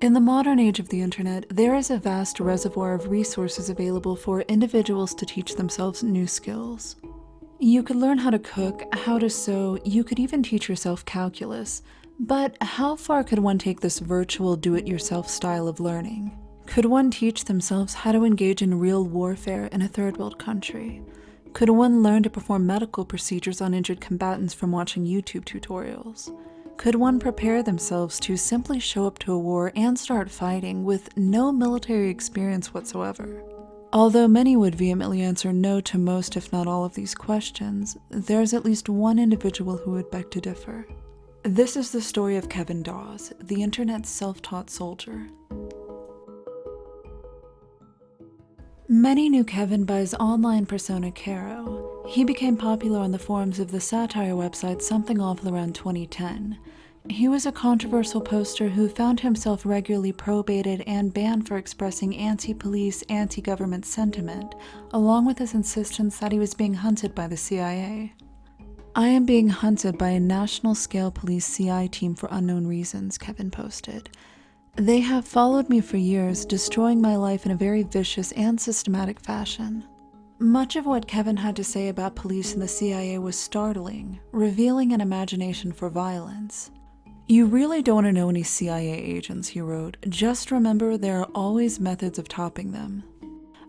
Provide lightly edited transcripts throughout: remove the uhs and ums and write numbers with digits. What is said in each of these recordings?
In the modern age of the internet, there is a vast reservoir of resources available for individuals to teach themselves new skills. You could learn how to cook, how to sew, you could even teach yourself calculus. But how far could one take this virtual do-it-yourself style of learning? Could one teach themselves how to engage in real warfare in a third world country? Could one learn to perform medical procedures on injured combatants from watching YouTube tutorials? Could one prepare themselves to simply show up to a war and start fighting with no military experience whatsoever? Although many would vehemently answer no to most if not all of these questions, there's at least one individual who would beg to differ. This is the story of Kevin Dawes, the internet's self-taught soldier. Many knew Kevin by his online persona Caro. He became popular on the forums of the satire website Something Awful around 2010. He was a controversial poster who found himself regularly probated and banned for expressing anti-police, anti-government sentiment, along with his insistence that he was being hunted by the CIA. "I am being hunted by a national-scale police CI team for unknown reasons," Kevin posted. "They have followed me for years, destroying my life in a very vicious and systematic fashion." Much of what Kevin had to say about police and the CIA was startling, revealing an imagination for violence. "You really don't want to know any CIA agents," he wrote. "Just remember there are always methods of topping them.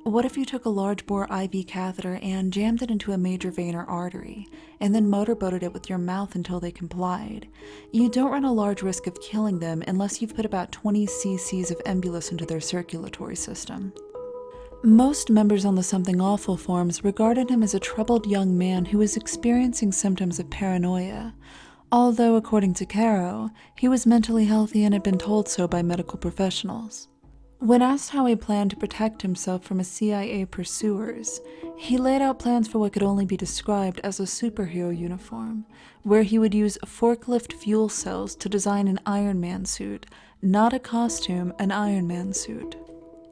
What if you took a large bore IV catheter and jammed it into a major vein or artery, and then motorboated it with your mouth until they complied? You don't run a large risk of killing them unless you've put about 20 cc's of embolus into their circulatory system." Most members on the Something Awful forums regarded him as a troubled young man who was experiencing symptoms of paranoia, although, according to Caro, he was mentally healthy and had been told so by medical professionals. When asked how he planned to protect himself from his CIA pursuers, he laid out plans for what could only be described as a superhero uniform, where he would use forklift fuel cells to design an Iron Man suit, not a costume, an Iron Man suit.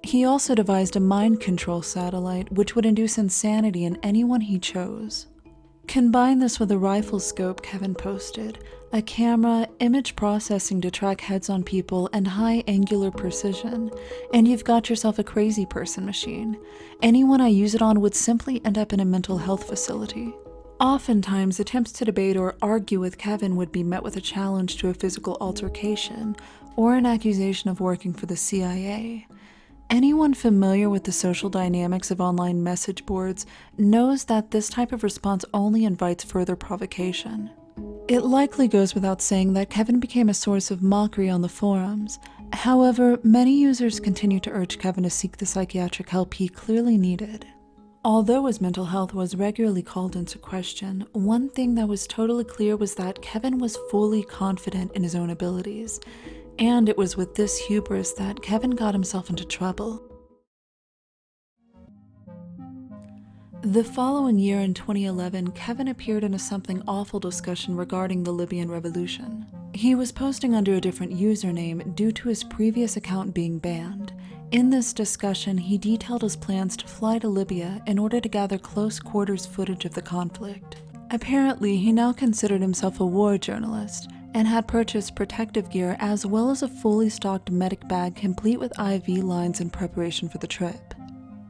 He also devised a mind control satellite which would induce insanity in anyone he chose. Combine this with a rifle scope, Kevin posted, a camera, image processing to track heads on people, and high angular precision, and you've got yourself a crazy person machine. Anyone I use it on would simply end up in a mental health facility. Oftentimes, attempts to debate or argue with Kevin would be met with a challenge to a physical altercation, or an accusation of working for the CIA. Anyone familiar with the social dynamics of online message boards knows that this type of response only invites further provocation. It likely goes without saying that Kevin became a source of mockery on the forums. However, many users continue to urge Kevin to seek the psychiatric help he clearly needed. Although his mental health was regularly called into question, one thing that was totally clear was that Kevin was fully confident in his own abilities. And it was with this hubris that Kevin got himself into trouble. The following year in 2011, Kevin appeared in a Something Awful discussion regarding the Libyan revolution. He was posting under a different username due to his previous account being banned. In this discussion, he detailed his plans to fly to Libya in order to gather close quarters footage of the conflict. Apparently, he now considered himself a war journalist, and had purchased protective gear as well as a fully stocked medic bag complete with IV lines in preparation for the trip.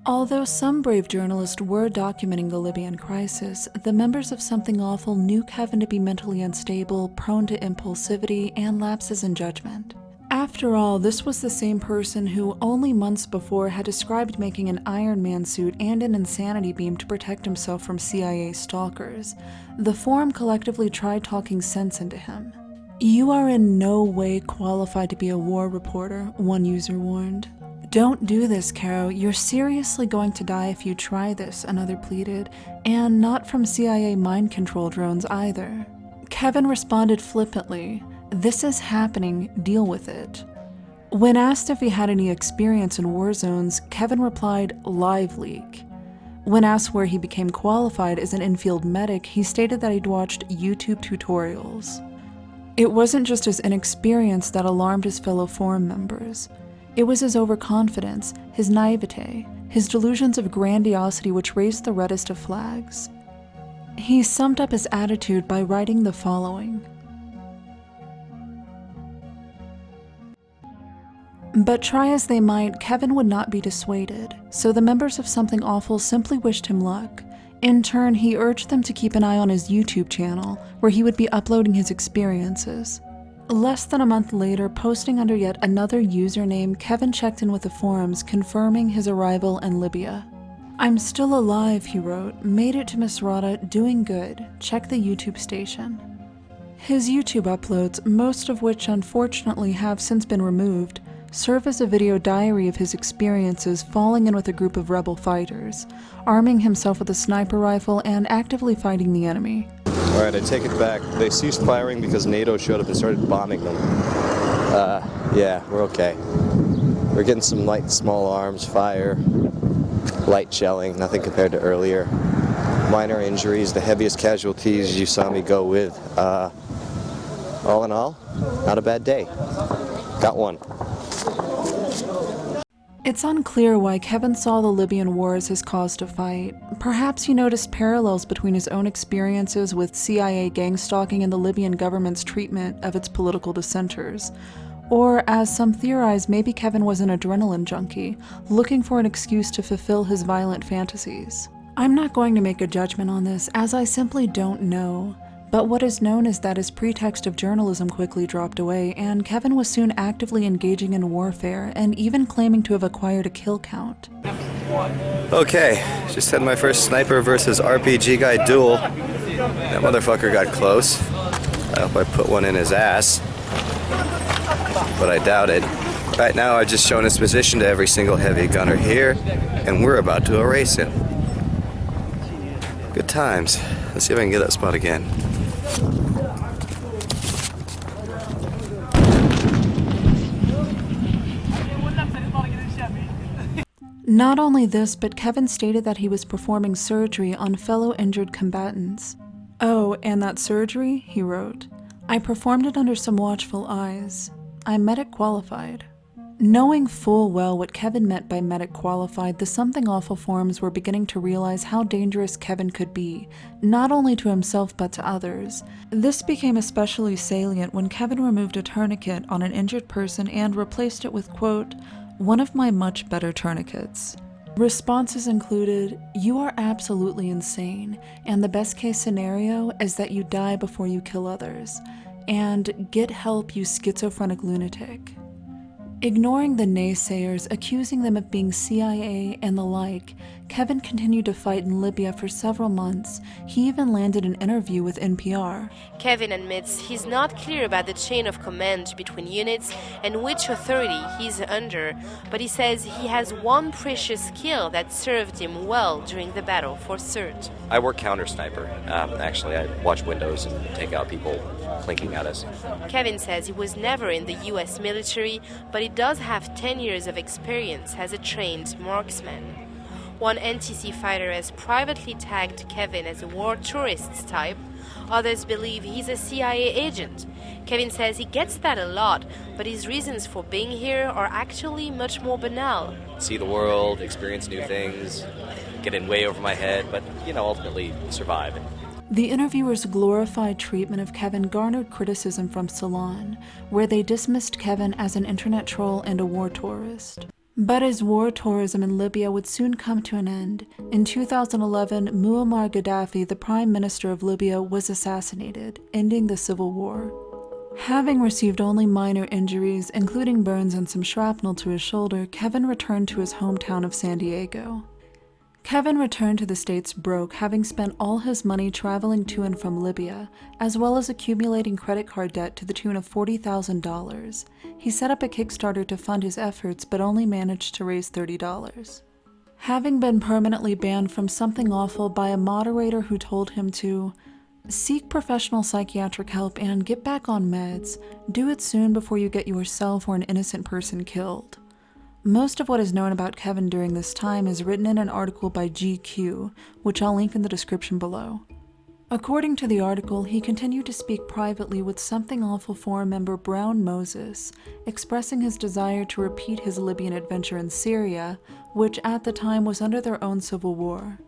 Although some brave journalists were documenting the Libyan crisis, the members of Something Awful knew Kevin to be mentally unstable, prone to impulsivity, and lapses in judgment. After all, this was the same person who only months before had described making an Iron Man suit and an insanity beam to protect himself from CIA stalkers. The forum collectively tried talking sense into him. "You are in no way qualified to be a war reporter," one user warned. "Don't do this, Caro. You're seriously going to die if you try this," another pleaded, and not from CIA mind control drones either. Kevin responded flippantly, "This is happening, deal with it." When asked if he had any experience in war zones, Kevin replied, "Live leak." When asked where he became qualified as an infield medic, he stated that he'd watched YouTube tutorials. It wasn't just his inexperience that alarmed his fellow forum members. It was his overconfidence, his naivete, his delusions of grandiosity which raised the reddest of flags. He summed up his attitude by writing the following. But try as they might, Kevin would not be dissuaded, so the members of Something Awful simply wished him luck. In turn, he urged them to keep an eye on his YouTube channel, where he would be uploading his experiences. Less than a month later, posting under yet another username, Kevin checked in with the forums, confirming his arrival in Libya. "I'm still alive," he wrote. "Made it to Misrata, doing good. Check the YouTube station." His YouTube uploads, most of which unfortunately have since been removed, serve as a video diary of his experiences falling in with a group of rebel fighters, arming himself with a sniper rifle and actively fighting the enemy. Alright, I take it back. They ceased firing because NATO showed up and started bombing them. Yeah, we're okay. We're getting some light small arms fire, light shelling, nothing compared to earlier. Minor injuries, the heaviest casualties you saw me go with. All in all, not a bad day. Got one. It's unclear why Kevin saw the Libyan war as his cause to fight. Perhaps he noticed parallels between his own experiences with CIA gang stalking and the Libyan government's treatment of its political dissenters. Or, as some theorize, maybe Kevin was an adrenaline junkie, looking for an excuse to fulfill his violent fantasies. I'm not going to make a judgment on this, as I simply don't know. But what is known is that his pretext of journalism quickly dropped away, and Kevin was soon actively engaging in warfare and even claiming to have acquired a kill count. Okay, just had my first sniper versus RPG guy duel. That motherfucker got close. I hope I put one in his ass, but I doubt it. Right now I've just shown his position to every single heavy gunner here, and we're about to erase him. Good times. Let's see if I can get that spot again. Not only this, but Kevin stated that he was performing surgery on fellow injured combatants. "Oh, and that surgery," he wrote, "I performed it under some watchful eyes. I'm medic qualified." Knowing full well what Kevin meant by medic qualified, the Something Awful forums were beginning to realize how dangerous Kevin could be, not only to himself but to others. This became especially salient when Kevin removed a tourniquet on an injured person and replaced it with, quote, "one of my much better tourniquets." Responses included, "You are absolutely insane, and the best case scenario is that you die before you kill others," and "Get help, you schizophrenic lunatic." Ignoring the naysayers, accusing them of being CIA and the like, Kevin continued to fight in Libya for several months. He even landed an interview with NPR. Kevin admits he's not clear about the chain of command between units and which authority he's under, but he says he has one precious skill that served him well during the battle for CERT. I work counter sniper. Actually, I watch windows and take out people clinking at us. Kevin says he was never in the US military, but he does have 10 years of experience as a trained marksman. One NTC fighter has privately tagged Kevin as a war tourist type. Others believe he's a CIA agent. Kevin says he gets that a lot, but his reasons for being here are actually much more banal. See the world, experience new things, get in way over my head, but, ultimately survive. The interviewer's glorified treatment of Kevin garnered criticism from Salon, where they dismissed Kevin as an internet troll and a war tourist. But his war tourism in Libya would soon come to an end. In 2011, Muammar Gaddafi, the Prime Minister of Libya, was assassinated, ending the civil war. Having received only minor injuries, including burns and some shrapnel to his shoulder, Kevin returned to his hometown of San Diego. Kevin returned to the States broke, having spent all his money traveling to and from Libya, as well as accumulating credit card debt to the tune of $40,000. He set up a Kickstarter to fund his efforts, but only managed to raise $30. Having been permanently banned from Something Awful by a moderator who told him to seek professional psychiatric help and get back on meds, do it soon before you get yourself or an innocent person killed. Most of what is known about Kevin during this time is written in an article by GQ, which I'll link in the description below. According to the article, he continued to speak privately with Something Awful forum member Brown Moses, expressing his desire to repeat his Libyan adventure in Syria, which at the time was under their own civil war.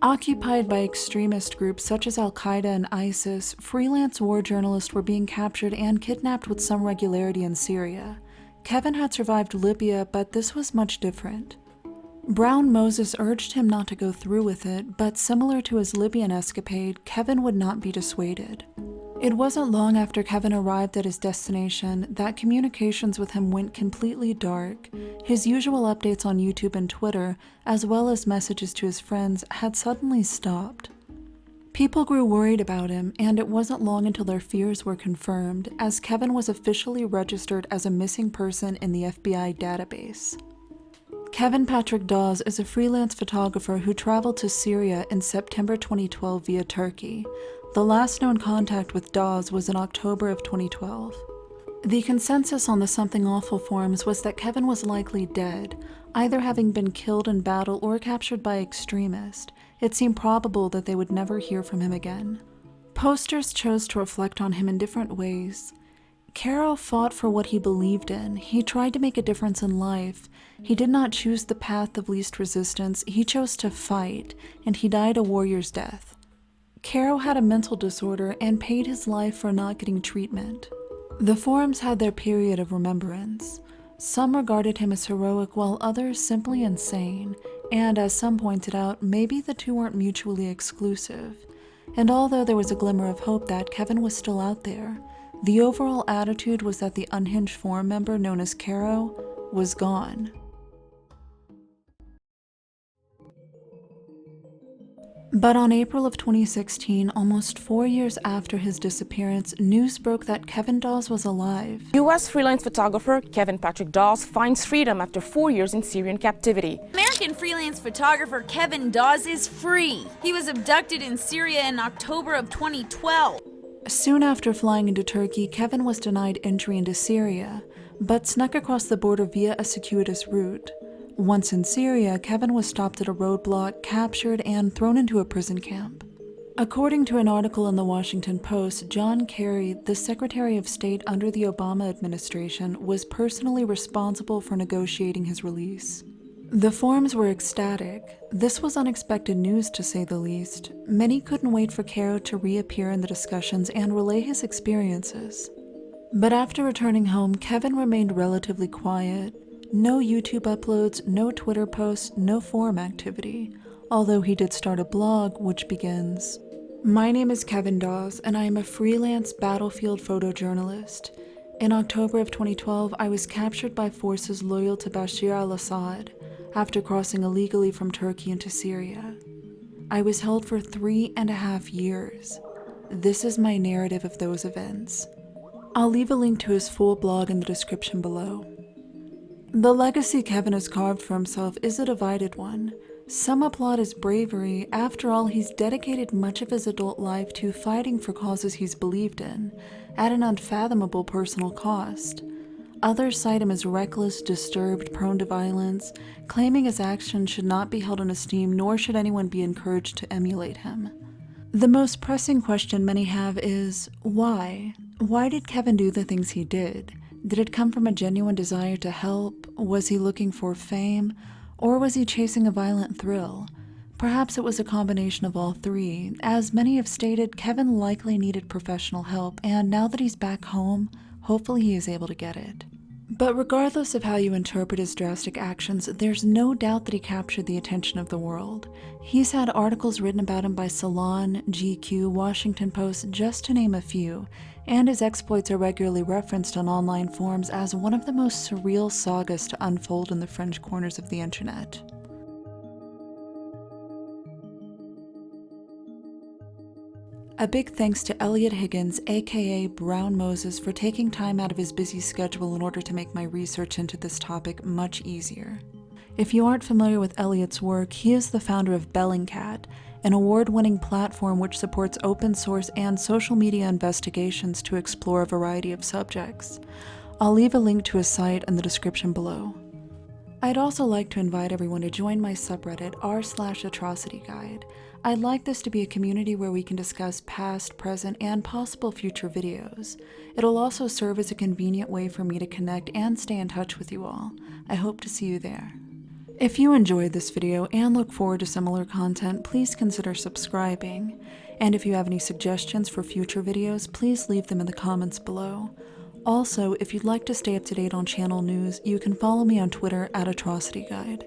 Occupied by extremist groups such as Al-Qaeda and ISIS, freelance war journalists were being captured and kidnapped with some regularity in Syria. Kevin had survived Libya, but this was much different. Brown Moses urged him not to go through with it, but similar to his Libyan escapade, Kevin would not be dissuaded. It wasn't long after Kevin arrived at his destination that communications with him went completely dark. His usual updates on YouTube and Twitter, as well as messages to his friends, had suddenly stopped. People grew worried about him, and it wasn't long until their fears were confirmed, as Kevin was officially registered as a missing person in the FBI database. Kevin Patrick Dawes is a freelance photographer who traveled to Syria in September 2012 via Turkey. The last known contact with Dawes was in October of 2012. The consensus on the Something Awful forums was that Kevin was likely dead, either having been killed in battle or captured by extremists. It seemed probable that they would never hear from him again. Posters chose to reflect on him in different ways. Caro fought for what he believed in. He tried to make a difference in life. He did not choose the path of least resistance. He chose to fight, and he died a warrior's death. Caro had a mental disorder and paid his life for not getting treatment. The forums had their period of remembrance. Some regarded him as heroic, while others simply insane, and as some pointed out, maybe the two weren't mutually exclusive. And although there was a glimmer of hope that Kevin was still out there, the overall attitude was that the unhinged forum member known as Caro was gone. But on April of 2016, almost 4 years after his disappearance, news broke that Kevin Dawes was alive. U.S. freelance photographer Kevin Patrick Dawes finds freedom after 4 years in Syrian captivity. American freelance photographer Kevin Dawes is free. He was abducted in Syria in October of 2012. Soon after flying into Turkey, Kevin was denied entry into Syria, but snuck across the border via a circuitous route. Once in Syria, Kevin was stopped at a roadblock, captured, and thrown into a prison camp. According to an article in the Washington Post, John Kerry, the Secretary of State under the Obama administration, was personally responsible for negotiating his release. The forums were ecstatic. This was unexpected news, to say the least. Many couldn't wait for Caro to reappear in the discussions and relay his experiences. But after returning home, Kevin remained relatively quiet. No YouTube uploads, no Twitter posts, no forum activity, although he did start a blog which begins, "My name is Kevin Dawes, and I am a freelance battlefield photojournalist. In October of 2012, I was captured by forces loyal to Bashar al-Assad after crossing illegally from Turkey into Syria. I was held for 3.5 years. This is my narrative of those events." I'll leave a link to his full blog in the description below. The legacy Kevin has carved for himself is a divided one. Some applaud his bravery. After all, he's dedicated much of his adult life to fighting for causes he's believed in, at an unfathomable personal cost. Others cite him as reckless, disturbed, prone to violence, claiming his actions should not be held in esteem, nor should anyone be encouraged to emulate him. The most pressing question many have is, why? Why did Kevin do the things he did? Did it come from a genuine desire to help? Was he looking for fame? Or was he chasing a violent thrill? Perhaps it was a combination of all three. As many have stated, Kevin likely needed professional help, and now that he's back home, hopefully he is able to get it. But regardless of how you interpret his drastic actions, there's no doubt that he captured the attention of the world. He's had articles written about him by Salon, GQ, Washington Post, just to name a few, and his exploits are regularly referenced on online forums as one of the most surreal sagas to unfold in the fringe corners of the internet. A big thanks to Elliot Higgins, aka Brown Moses, for taking time out of his busy schedule in order to make my research into this topic much easier. If you aren't familiar with Elliot's work, he is the founder of Bellingcat, an award-winning platform which supports open source and social media investigations to explore a variety of subjects. I'll leave a link to his site in the description below. I'd also like to invite everyone to join my subreddit r/Atrocity Guide. I'd like this to be a community where we can discuss past, present, and possible future videos. It'll also serve as a convenient way for me to connect and stay in touch with you all. I hope to see you there. If you enjoyed this video and look forward to similar content, please consider subscribing. And if you have any suggestions for future videos, please leave them in the comments below. Also, if you'd like to stay up to date on channel news, you can follow me on Twitter at Atrocity Guide.